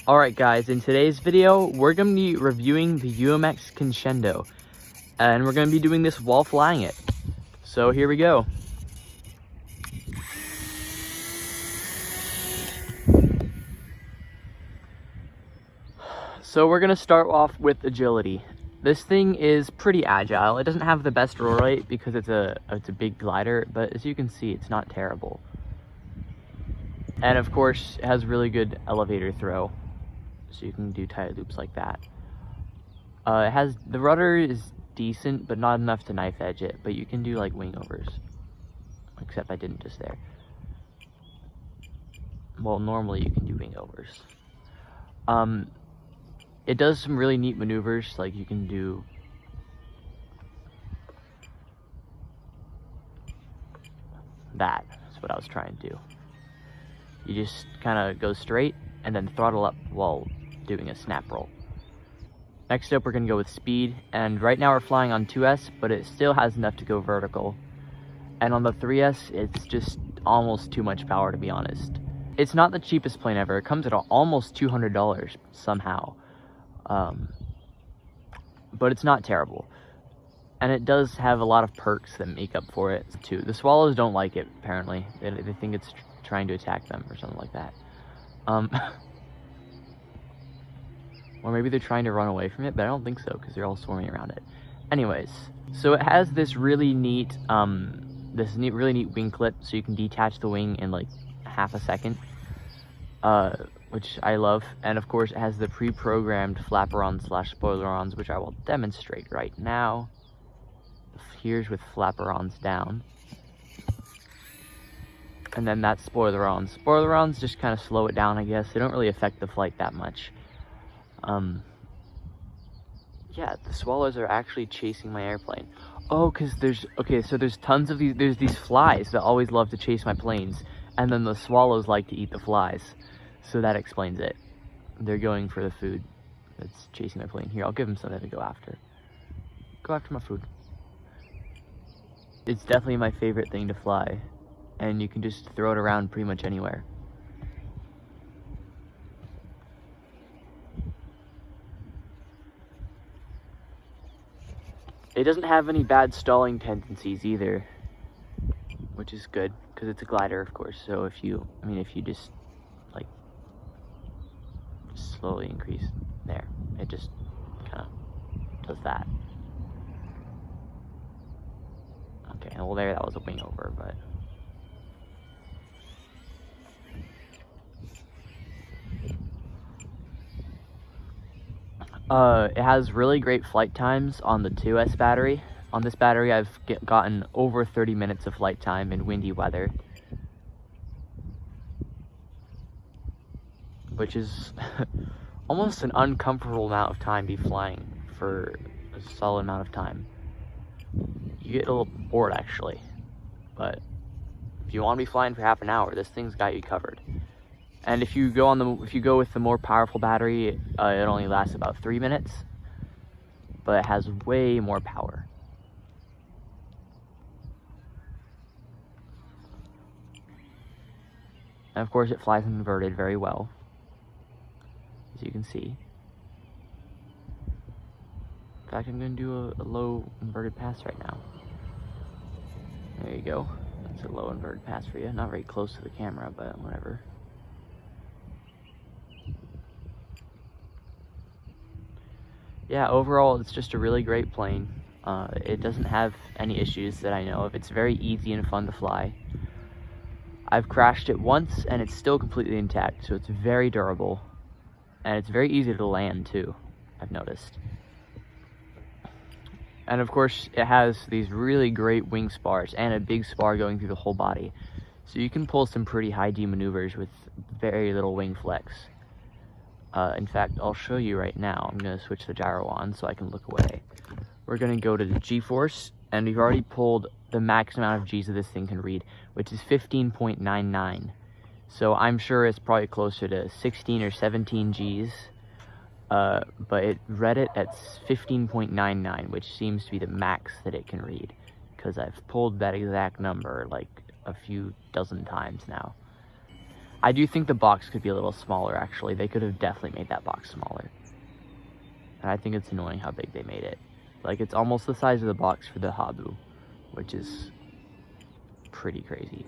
Alright guys, in today's video, we're going to be reviewing the UMX Conscendo, and we're going to be doing this while flying it. So here we go. So we're going to start off with agility. This thing is pretty agile. It doesn't have the best roll rate because it's a big glider, but as you can see, it's not terrible. And of course, it has really good elevator throw, so you can do tight loops like that. The rudder is decent, but not enough to knife edge it, but you can do like wing overs. Except I didn't just there. Well, normally you can do wing overs. It does some really neat maneuvers, like you can do that. That's what I was trying to do. You just kind of go straight and then throttle up while doing a snap roll. Next up, we're going to go with speed, and right now we're flying on 2S, but it still has enough to go vertical. And on the 3S, it's just almost too much power, to be honest. It's not the cheapest plane ever. It comes at almost $200 somehow. But it's not terrible. And it does have a lot of perks that make up for it, too. The swallows don't like it, apparently. They think it's trying to attack them or something like that. Or maybe they're trying to run away from it, but I don't think so, because they're all swarming around it. Anyways, so it has this really neat, really neat wing clip, so you can detach the wing in like half a second, which I love. And of course, it has the pre-programmed flapperons/spoilerons, which I will demonstrate right now. Here's with flapperons down. And then that's spoilerons. Spoilerons just kind of slow it down, I guess. They don't really affect the flight that much. Yeah, the swallows are actually chasing my airplane. Oh, because there's tons of these flies that always love to chase my planes, and then the swallows like to eat the flies. So that explains it. They're going for the food that's chasing my plane. Here, I'll give them something to go after. Go after my food. It's definitely my favorite thing to fly, and you can just throw it around pretty much anywhere. It doesn't have any bad stalling tendencies either, which is good, because it's a glider, of course. So if you just, like, slowly increase there, it just kind of does that. Okay, well there, that was a wing over, but... it has really great flight times on the 2S battery. On this battery, I've gotten over 30 minutes of flight time in windy weather, which is almost an uncomfortable amount of time to be flying for a solid amount of time. You get a little bored, actually, but if you want to be flying for half an hour, this thing's got you covered. And if you go with the more powerful battery, it only lasts about 3 minutes, but it has way more power. And of course, it flies inverted very well, as you can see. In fact, I'm going to do a low inverted pass right now. There you go. That's a low inverted pass for you. Not very close to the camera, but whatever. Yeah, overall, it's just a really great plane. It doesn't have any issues that I know of. It's very easy and fun to fly. I've crashed it once, and it's still completely intact, so it's very durable. And it's very easy to land, too, I've noticed. And of course, it has these really great wing spars, and a big spar going through the whole body. So you can pull some pretty high D maneuvers with very little wing flex. In fact, I'll show you right now. I'm going to switch the gyro on so I can look away. We're going to go to the G-force, and we've already pulled the max amount of G's that this thing can read, which is 15.99. So I'm sure it's probably closer to 16 or 17 G's, but it read it at 15.99, which seems to be the max that it can read, because I've pulled that exact number like a few dozen times now. I do think the box could be a little smaller, actually. They could have definitely made that box smaller. And I think it's annoying how big they made it. Like, it's almost the size of the box for the Habu, which is pretty crazy.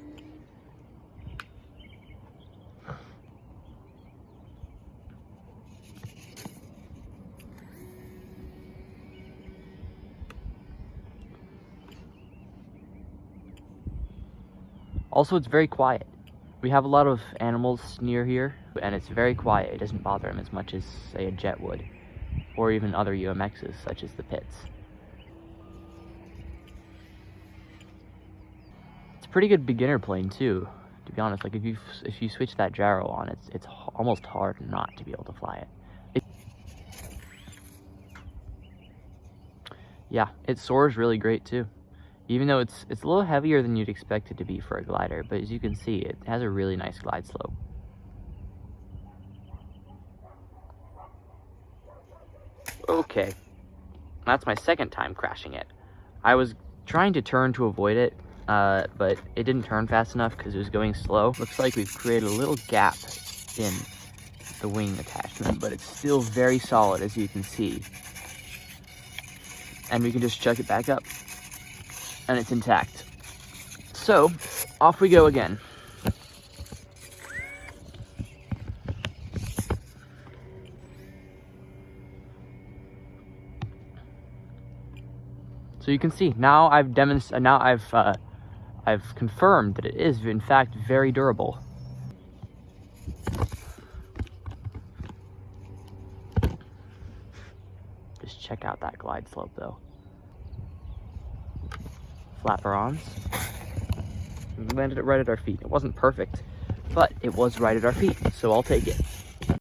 Also, it's very quiet. We have a lot of animals near here, and it's very quiet. It doesn't bother them as much as, say, a jet would, or even other UMXs, such as the Pits. It's a pretty good beginner plane, too, to be honest. Like, if you switch that gyro on, it's almost hard not to be able to fly it. Yeah, it soars really great, too. Even though it's a little heavier than you'd expect it to be for a glider, but as you can see, it has a really nice glide slope. Okay, that's my second time crashing it. I was trying to turn to avoid it, but it didn't turn fast enough because it was going slow. Looks like we've created a little gap in the wing attachment, but it's still very solid, as you can see. And we can just chuck it back up, and it's intact. So, off we go again. So you can see, now I've confirmed that it is in fact very durable. Just check out that glide slope though. Flaperons. We landed it right at our feet. It wasn't perfect, but it was right at our feet, so I'll take it.